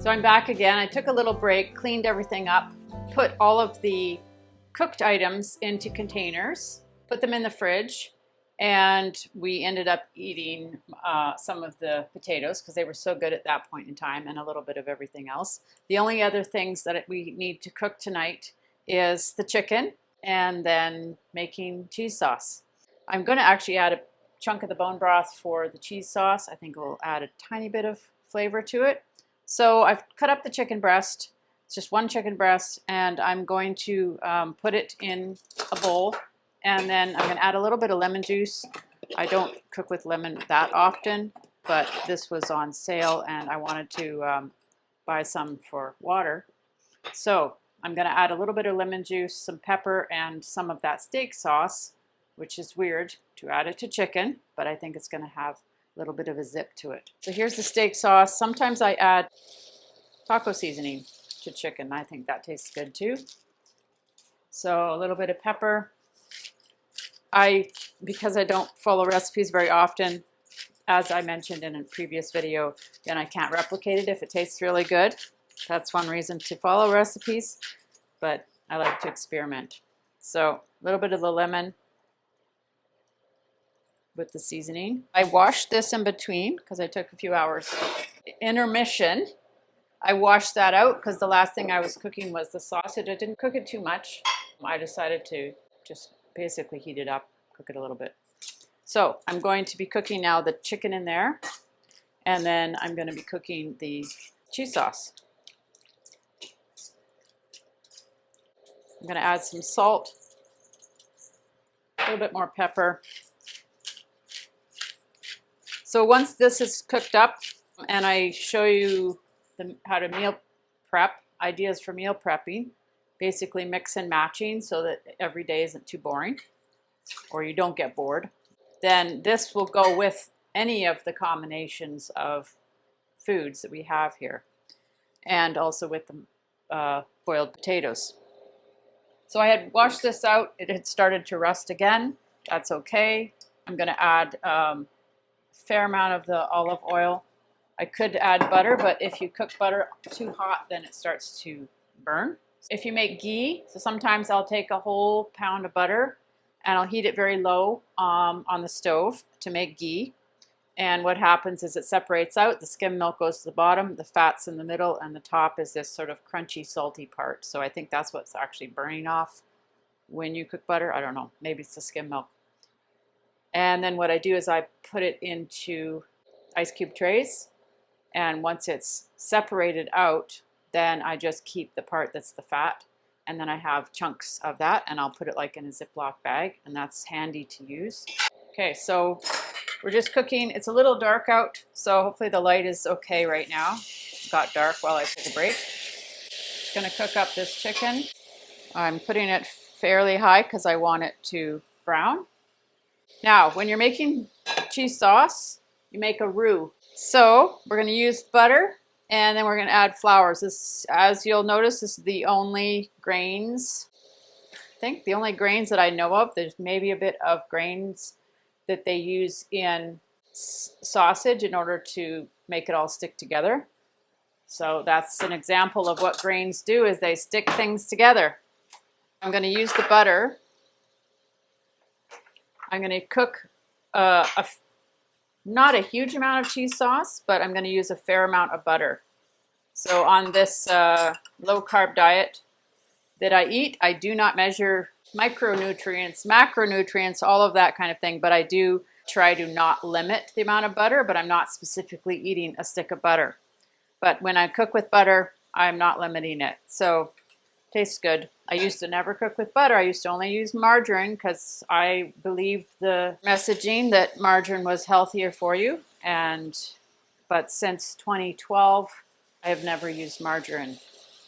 So I'm back again. I took a little break, cleaned everything up, put all of the cooked items into containers, put them in the fridge, and we ended up eating some of the potatoes because they were so good at that point in time, and a little bit of everything else. The only other things that we need to cook tonight is the chicken and then making cheese sauce. I'm going to actually add a chunk of the bone broth for the cheese sauce. I think it will add a tiny bit of flavor to it. So I've cut up the chicken breast. It's just one chicken breast, and I'm going to put it in a bowl, and then I'm going to add a little bit of lemon juice. I don't cook with lemon that often, but this was on sale and I wanted to buy some for water. So I'm going to add a little bit of lemon juice, some pepper, and some of that steak sauce, which is weird to add it to chicken, but I think it's going to have a little bit of a zip to it. So here's the steak sauce. Sometimes I add taco seasoning to chicken. I think that tastes good too. So a little bit of pepper. Because I don't follow recipes very often, as I mentioned in a previous video, then I can't replicate it if it tastes really good. That's one reason to follow recipes, but I like to experiment. So a little bit of the lemon with the seasoning. I washed this in between because I took a few hours intermission. I washed that out because the last thing I was cooking was the sausage. I didn't cook it too much. I decided to just basically heat it up, cook it a little bit. So I'm going to be cooking now the chicken in there, and then I'm going to be cooking the cheese sauce. I'm going to add some salt, a little bit more pepper. So once this is cooked up, and I show you how to meal prep, ideas for meal prepping, basically mix and matching so that every day isn't too boring or you don't get bored, then this will go with any of the combinations of foods that we have here, and also with the boiled potatoes. So I had washed this out. It had started to rust again. That's okay. I'm going to add fair amount of the olive oil. I could add butter, but if you cook butter too hot, then it starts to burn. If you make ghee, so sometimes I'll take a whole pound of butter and I'll heat it very low on the stove to make ghee. And what happens is it separates out. The skim milk goes to the bottom, the fat's in the middle, and the top is this sort of crunchy, salty part. So I think that's what's actually burning off when you cook butter. I don't know, maybe it's the skim milk. And then what I do is I put it into ice cube trays, and once it's separated out, then I just keep the part that's the fat, and then I have chunks of that, and I'll put it like in a Ziploc bag, and that's handy to use. Okay, so we're just cooking. It's a little dark out, so hopefully the light is okay right now. It got dark while I took a break. Just gonna cook up this chicken. I'm putting it fairly high because I want it to brown. Now, when you're making cheese sauce, you make a roux. So we're going to use butter, and then we're going to add flours. This, as you'll notice, this is the only grains. I think the only grains that I know of. There's maybe a bit of grains that they use in sausage in order to make it all stick together. So that's an example of what grains do, is they stick things together. I'm going to use the butter. I'm going to cook not a huge amount of cheese sauce, but I'm going to use a fair amount of butter. So on this low carb diet that I eat, I do not measure micronutrients, macronutrients, all of that kind of thing, but I do try to not limit the amount of butter, but I'm not specifically eating a stick of butter. But when I cook with butter, I'm not limiting it. So tastes good. I used to never cook with butter. I used to only use margarine because I believed the messaging that margarine was healthier for you. But since 2012, I have never used margarine.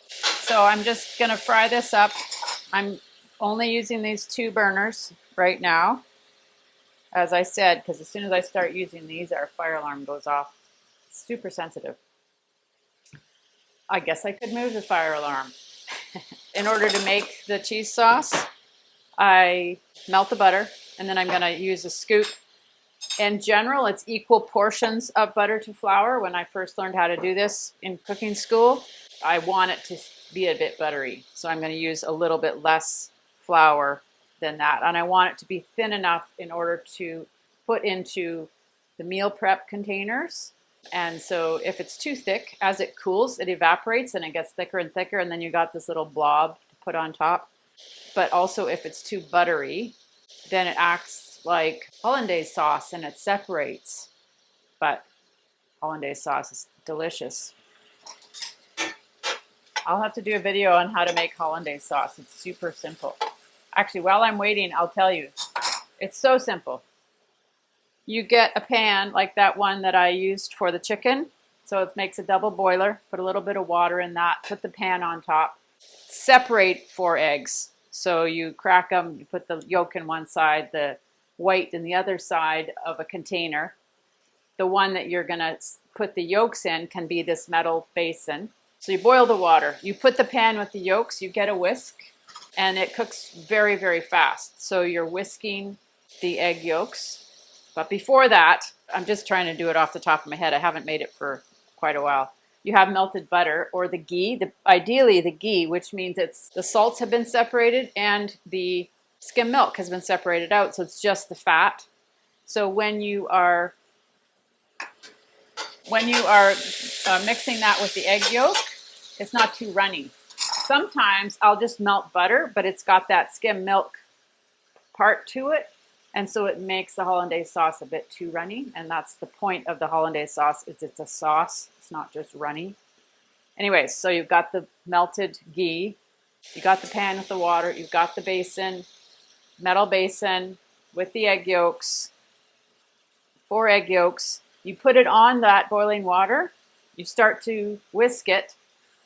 So I'm just going to fry this up. I'm only using these 2 burners right now, as I said, because as soon as I start using these, our fire alarm goes off. It's super sensitive. I guess I could move the fire alarm. In order to make the cheese sauce, I melt the butter, and then I'm going to use a scoop In general, it's equal portions of butter to flour. When I first learned how to do this in cooking school, I want it to be a bit buttery. So I'm going to use a little bit less flour than that. And I want it to be thin enough in order to put into the meal prep containers. And so if it's too thick, as it cools, it evaporates and it gets thicker and thicker. And then you got this little blob to put on top. But also if it's too buttery, then it acts like hollandaise sauce and it separates. But hollandaise sauce is delicious. I'll have to do a video on how to make hollandaise sauce. It's super simple. Actually, while I'm waiting, I'll tell you. It's so simple. You get a pan like that one that I used for the chicken. So it makes a double boiler. Put a little bit of water in that. Put the pan on top. Separate 4 eggs. So you crack them. You put the yolk in one side, the white in the other side of a container. The one that you're going to put the yolks in can be this metal basin. So you boil the water. You put the pan with the yolks. You get a whisk. And it cooks very, very fast. So you're whisking the egg yolks. But before that, I'm just trying to do it off the top of my head. I haven't made it for quite a while. You have melted butter or the ghee, ideally the ghee, which means the salts have been separated and the skim milk has been separated out. So it's just the fat. So when you are mixing that with the egg yolk, it's not too runny. Sometimes I'll just melt butter, but it's got that skim milk part to it. And so it makes the hollandaise sauce a bit too runny. And that's the point of the hollandaise sauce, is it's a sauce. It's not just runny. Anyways, so you've got the melted ghee. You got the pan with the water. You've got the basin, metal basin with the egg yolks, 4 egg yolks. You put it on that boiling water. You start to whisk it.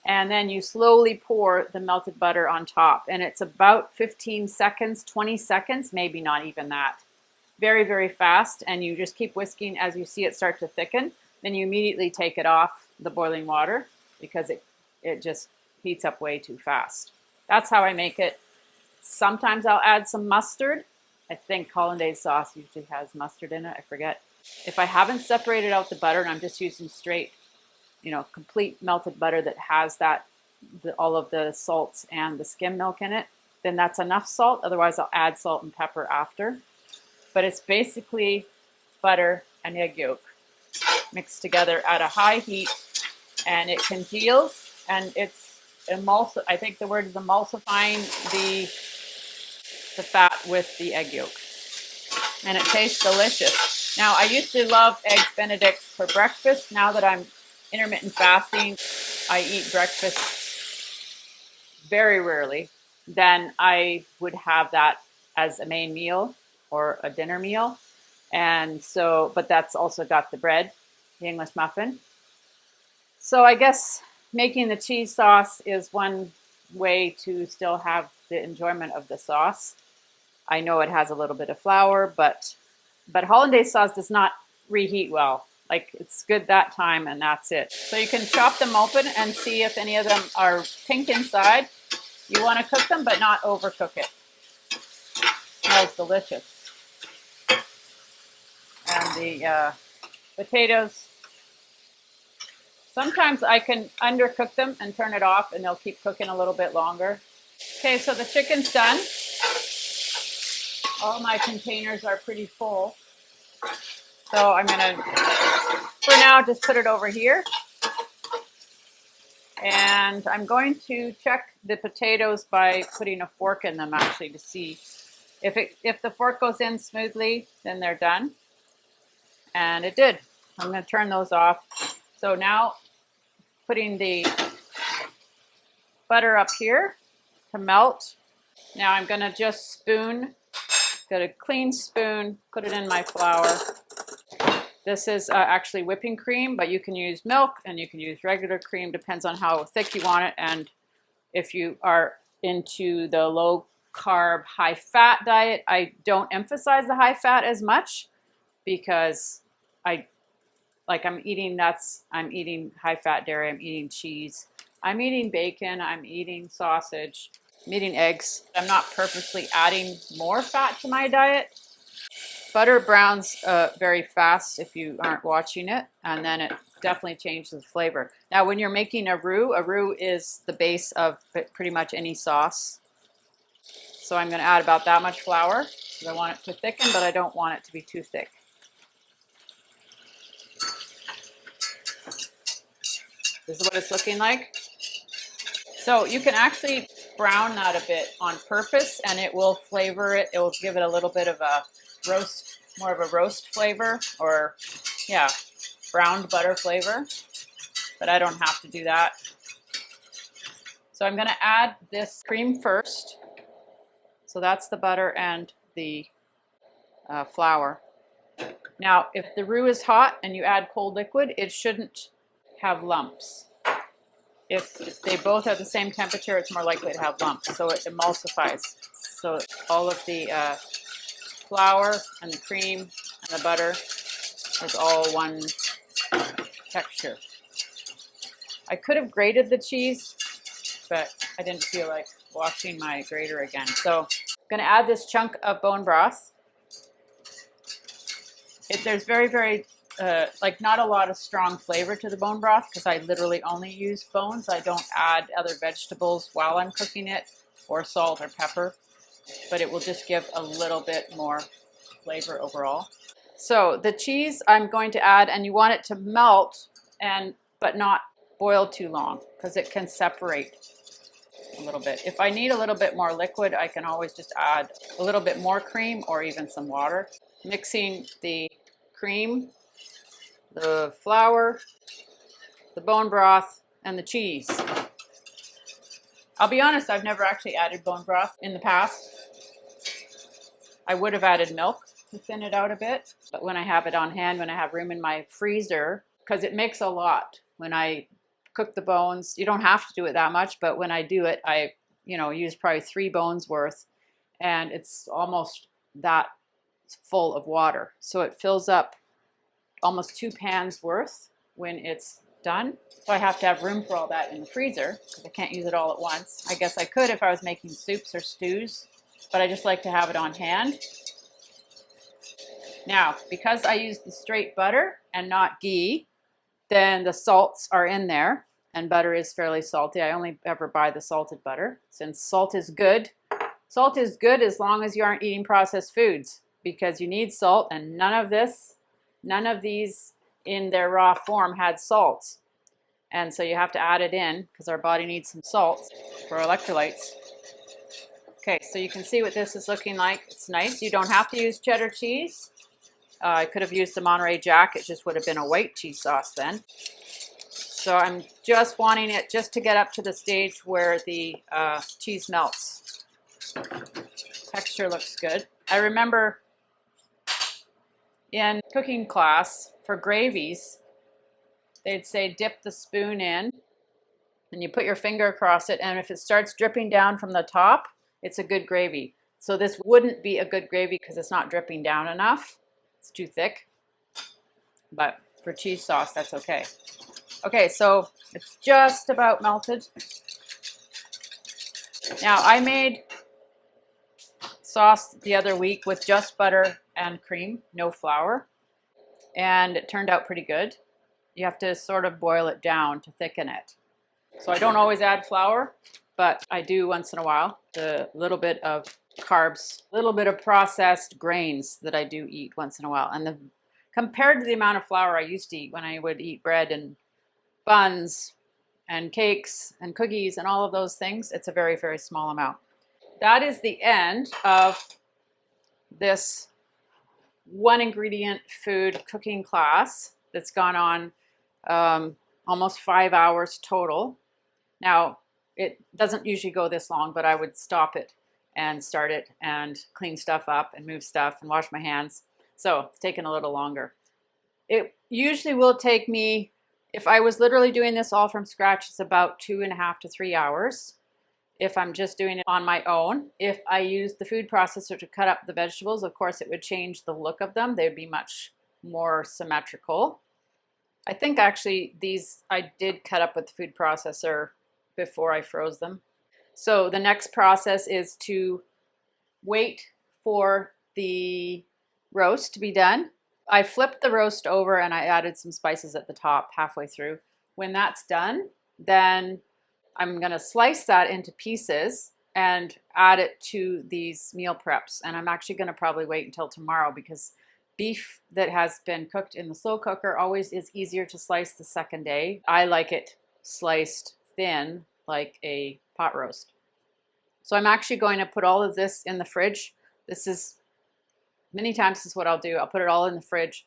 And then you slowly pour the melted butter on top. And it's about 15 seconds, 20 seconds, maybe not even that. Very, very fast. And you just keep whisking as you see it start to thicken. Then you immediately take it off the boiling water because it just heats up way too fast. That's how I make it. Sometimes I'll add some mustard. I think hollandaise sauce usually has mustard in it. I forget. If I haven't separated out the butter and I'm just using straight, complete melted butter that has all of the salts and the skim milk in it, then that's enough salt. Otherwise, I'll add salt and pepper after. But it's basically butter and egg yolk mixed together at a high heat, and it congeals, and it's I think the word is emulsifying the fat with the egg yolk. And it tastes delicious. Now, I used to love eggs Benedict for breakfast. Now that I'm intermittent fasting, I eat breakfast very rarely. Then I would have that as a main meal or a dinner meal. And so, but that's also got the bread, the English muffin. So I guess making the cheese sauce is one way to still have the enjoyment of the sauce. I know it has a little bit of flour, but hollandaise sauce does not reheat well. Like, it's good that time and that's it. So you can chop them open and see if any of them are pink inside. You want to cook them, but not overcook it. Smells delicious. And the potatoes, sometimes I can undercook them and turn it off and they'll keep cooking a little bit longer. Okay, so the chicken's done. All my containers are pretty full. So I'm going to, for now, just put it over here. And I'm going to check the potatoes by putting a fork in them, actually, to see if the fork goes in smoothly, then they're done. And it did. I'm going to turn those off. So now putting the butter up here to melt. Now I'm going to just get a clean spoon, put it in my flour. This is actually whipping cream, but you can use milk and you can use regular cream, depends on how thick you want it. And if you are into the low carb, high fat diet, I don't emphasize the high fat as much because I'm eating nuts, I'm eating high fat dairy, I'm eating cheese, I'm eating bacon, I'm eating sausage, I'm eating eggs. I'm not purposely adding more fat to my diet. Butter browns very fast if you aren't watching it, and then it definitely changes the flavor. Now, when you're making a roux is the base of pretty much any sauce. So I'm going to add about that much flour because I want it to thicken, but I don't want it to be too thick. This is what it's looking like. So you can actually brown that a bit on purpose, and it will flavor it. It will give it a little bit of a roast, more of a roast flavor, or yeah, browned butter flavor. But I don't have to do that. So I'm going to add this cream first. So that's the butter and the flour. Now, if the roux is hot and you add cold liquid, it shouldn't have lumps. If they both are the same temperature, it's more likely to have lumps, so it emulsifies. So all of the flour and the cream and the butter is all one texture. I could have grated the cheese, but I didn't feel like washing my grater again. So I'm going to add this chunk of bone broth. There's very, like not a lot of strong flavor to the bone broth because I literally only use bones. I don't add other vegetables while I'm cooking it, or salt or pepper, but it will just give a little bit more flavor overall. So the cheese I'm going to add, and you want it to melt but not boil too long because it can separate a little bit. If I need a little bit more liquid, I can always just add a little bit more cream or even some water. Mixing the cream, the flour, the bone broth, and the cheese. I'll be honest, I've never actually added bone broth in the past. I would have added milk to thin it out a bit, but when I have it on hand, when I have room in my freezer, because it makes a lot. When I cook the bones, you don't have to do it that much, but when I do it, I use probably 3 bones worth, and it's almost that full of water. So it fills up almost 2 pans worth when it's done. So I have to have room for all that in the freezer because I can't use it all at once. I guess I could if I was making soups or stews, but I just like to have it on hand. Now, because I use the straight butter and not ghee, then the salts are in there, and butter is fairly salty. I only ever buy the salted butter since salt is good. Salt is good as long as you aren't eating processed foods, because you need salt, and none of these in their raw form had salt. And so you have to add it in because our body needs some salt for electrolytes. Okay, so you can see what this is looking like. It's nice. You don't have to use cheddar cheese. I could have used the Monterey Jack. It just would have been a white cheese sauce then. So I'm just wanting it just to get up to the stage where the cheese melts. Texture looks good. I remember in cooking class for gravies, they'd say dip the spoon in and you put your finger across it, and if it starts dripping down from the top, it's a good gravy. So this wouldn't be a good gravy because it's not dripping down enough. It's too thick. But for cheese sauce, that's okay. Okay, so it's just about melted. Now, I made sauce the other week with just butter and cream, no flour, and it turned out pretty good. You have to sort of boil it down to thicken it. So I don't always add flour, but I do once in a while. A little bit of carbs, a little bit of processed grains that I do eat once in a while. And compared to the amount of flour I used to eat when I would eat bread and buns and cakes and cookies and all of those things, it's a very, very small amount. That is the end of this 1 ingredient food cooking class that's gone on almost 5 hours total. Now, it doesn't usually go this long, but I would stop it and start it and clean stuff up and move stuff and wash my hands. So it's taken a little longer. It usually will take me, if I was literally doing this all from scratch, it's about 2.5 to 3 hours. If I'm just doing it on my own. If I use the food processor to cut up the vegetables, of course, it would change the look of them. They'd be much more symmetrical. I think actually these I did cut up with the food processor before I froze them. So the next process is to wait for the roast to be done. I flipped the roast over and I added some spices at the top halfway through. When that's done, then I'm gonna slice that into pieces and add it to these meal preps. And I'm actually gonna probably wait until tomorrow because beef that has been cooked in the slow cooker always is easier to slice the second day. I like it sliced thin like a pot roast. So I'm actually going to put all of this in the fridge. This is many times this is what I'll do. I'll put it all in the fridge.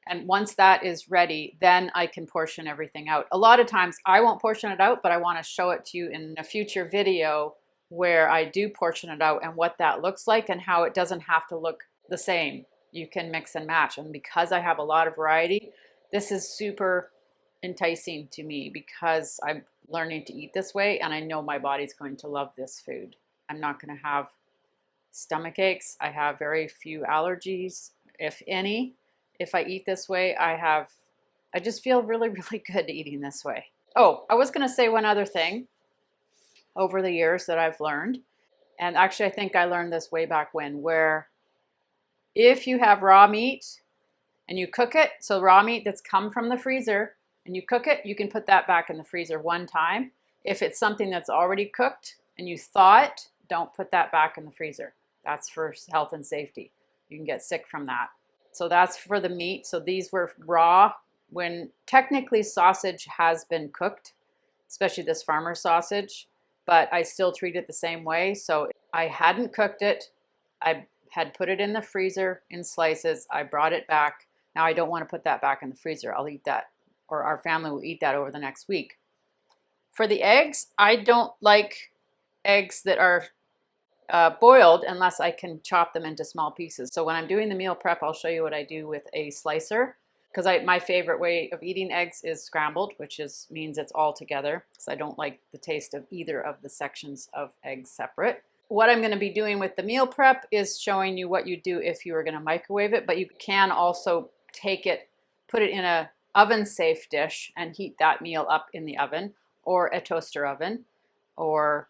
And once that is ready, then I can portion everything out. A lot of times I won't portion it out, but I want to show it to you in a future video where I do portion it out and what that looks like and how it doesn't have to look the same. You can mix and match. And because I have a lot of variety, this is super enticing to me because I'm learning to eat this way and I know my body's going to love this food. I'm not going to have stomach aches. I have very few allergies, if any. If I eat this way, I just feel really, really good eating this way. Oh, I was going to say one other thing over the years that I've learned. And actually, I think I learned this way back when, where if you have raw meat and you cook it, so raw meat that's come from the freezer, and you cook it, you can put that back in the freezer one time. If it's something that's already cooked and you thaw it, don't put that back in the freezer. That's for health and safety. You can get sick from that. So that's for the meat. So these were raw when technically sausage has been cooked, especially this farmer sausage, but I still treat it the same way. So I hadn't cooked it. I had put it in the freezer in slices. I brought it back. Now I don't want to put that back in the freezer. I'll eat that, or our family will eat that over the next week. For the eggs, I don't like eggs that are boiled unless I can chop them into small pieces. So when I'm doing the meal prep, I'll show you what I do with a slicer, because my favorite way of eating eggs is scrambled, which means it's all together, because I don't like the taste of either of the sections of eggs separate. What I'm going to be doing with the meal prep is showing you what you do if you were going to microwave it, but you can also take it, put it in a oven safe dish and heat that meal up in the oven or a toaster oven, or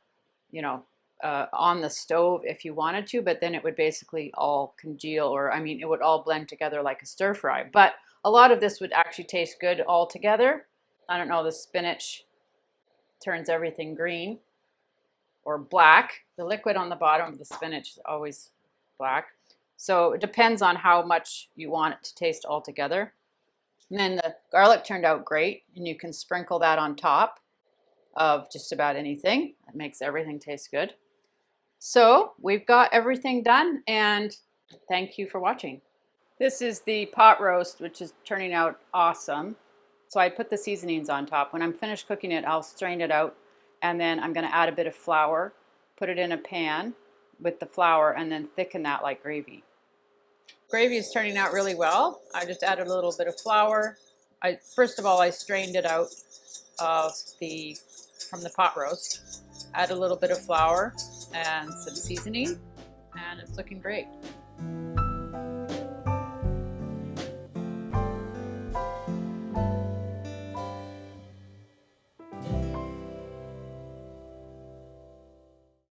on the stove if you wanted to, but then it would basically all congeal, or it would all blend together like a stir fry. But a lot of this would actually taste good all together. I don't know, the spinach turns everything green or black. The liquid on the bottom of the spinach is always black. So it depends on how much you want it to taste all together. And then the garlic turned out great, and you can sprinkle that on top of just about anything. It makes everything taste good. So we've got everything done, and thank you for watching. This is the pot roast, which is turning out awesome. So I put the seasonings on top. When I'm finished cooking it, I'll strain it out, and then I'm going to add a bit of flour, put it in a pan with the flour, and then thicken that like gravy. Gravy is turning out really well. I just added a little bit of flour. First of all, I strained it out from the pot roast. Add a little bit of flour and some seasoning, and it's looking great.